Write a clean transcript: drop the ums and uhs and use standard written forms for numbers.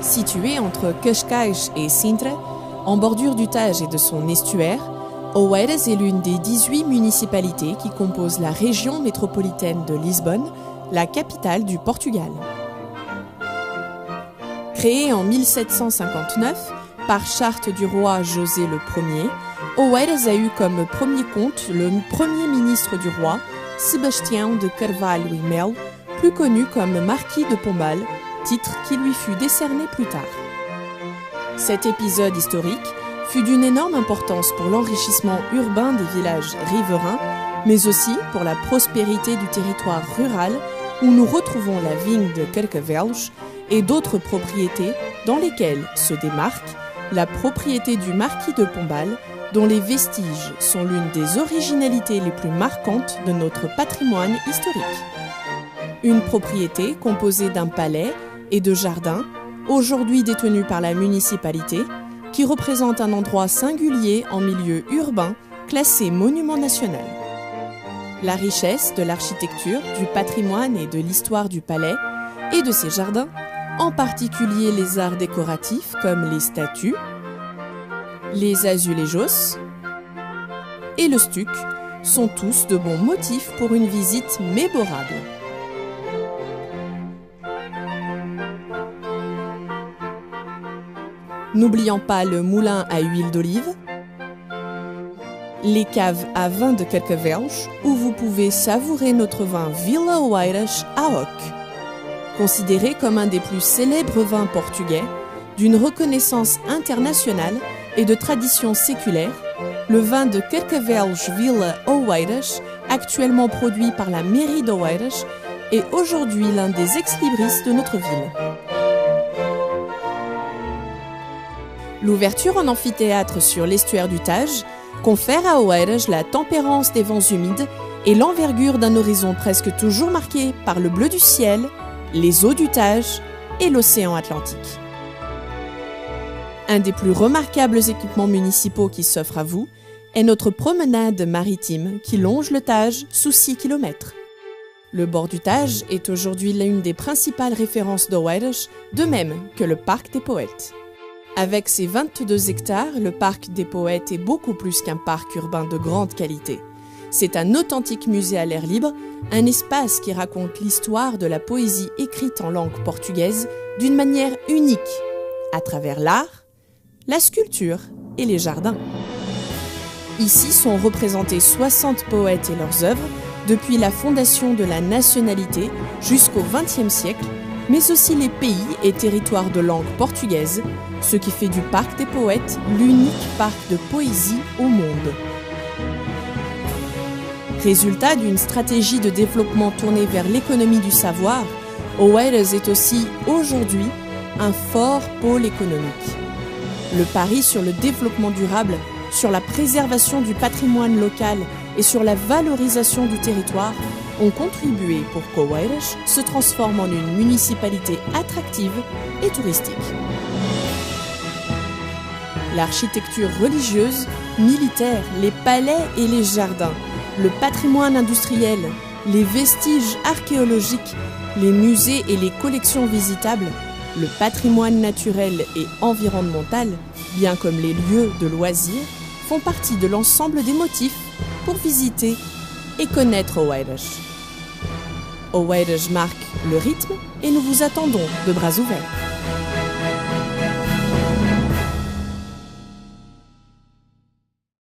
Située entre Cascais et Sintra, en bordure du Tage et de son estuaire, Oeiras est l'une des 18 municipalités qui composent la région métropolitaine de Lisbonne, la capitale du Portugal. Créée en 1759 par charte du roi José Ier, Oeiras a eu comme premier comte le premier ministre du roi, Sebastião de Carvalho e Melo, plus connu comme marquis de Pombal, titre qui lui fut décerné plus tard. Cet épisode historique fut d'une énorme importance pour l'enrichissement urbain des villages riverains, mais aussi pour la prospérité du territoire rural où nous retrouvons la vigne de Carcavelos et d'autres propriétés dans lesquelles se démarque la propriété du marquis de Pombal, dont les vestiges sont l'une des originalités les plus marquantes de notre patrimoine historique. Une propriété composée d'un palais et de jardins, aujourd'hui détenu par la municipalité, qui représente un endroit singulier en milieu urbain, classé monument national. La richesse de l'architecture, du patrimoine et de l'histoire du palais et de ses jardins, en particulier les arts décoratifs comme les statues, les azulejos et le stuc, sont tous de bons motifs pour une visite mémorable. N'oublions pas le moulin à huile d'olive, les caves à vin de Carcavelos, où vous pouvez savourer notre vin Vila Oeiras AOC. Considéré comme un des plus célèbres vins portugais, d'une reconnaissance internationale et de tradition séculaire, le vin de Carcavelos Vila Oeiras, actuellement produit par la mairie d'Oeiras, est aujourd'hui l'un des ex-libris de notre ville. L'ouverture en amphithéâtre sur l'estuaire du Tage confère à Oeiras la tempérance des vents humides et l'envergure d'un horizon presque toujours marqué par le bleu du ciel, les eaux du Tage et l'océan Atlantique. Un des plus remarquables équipements municipaux qui s'offre à vous est notre promenade maritime qui longe le Tage sous 6 km. Le bord du Tage est aujourd'hui l'une des principales références d'Oeiras, de même que le Parc des Poètes. Avec ses 22 hectares, le Parc des Poètes est beaucoup plus qu'un parc urbain de grande qualité. C'est un authentique musée à l'air libre, un espace qui raconte l'histoire de la poésie écrite en langue portugaise d'une manière unique, à travers l'art, la sculpture et les jardins. Ici sont représentés 60 poètes et leurs œuvres, depuis la fondation de la nationalité jusqu'au XXe siècle, mais aussi les pays et territoires de langue portugaise, ce qui fait du Parc des Poètes l'unique parc de poésie au monde. Résultat d'une stratégie de développement tournée vers l'économie du savoir, Oeiras est aussi, aujourd'hui, un fort pôle économique. Le pari sur le développement durable, sur la préservation du patrimoine local et sur la valorisation du territoire ont contribué pour qu'Oeiras se transforme en une municipalité attractive et touristique. L'architecture religieuse, militaire, les palais et les jardins, le patrimoine industriel, les vestiges archéologiques, les musées et les collections visitables, le patrimoine naturel et environnemental, bien comme les lieux de loisirs, font partie de l'ensemble des motifs pour visiter et connaître Oeiras. Oeiras marque le rythme et nous vous attendons de bras ouverts.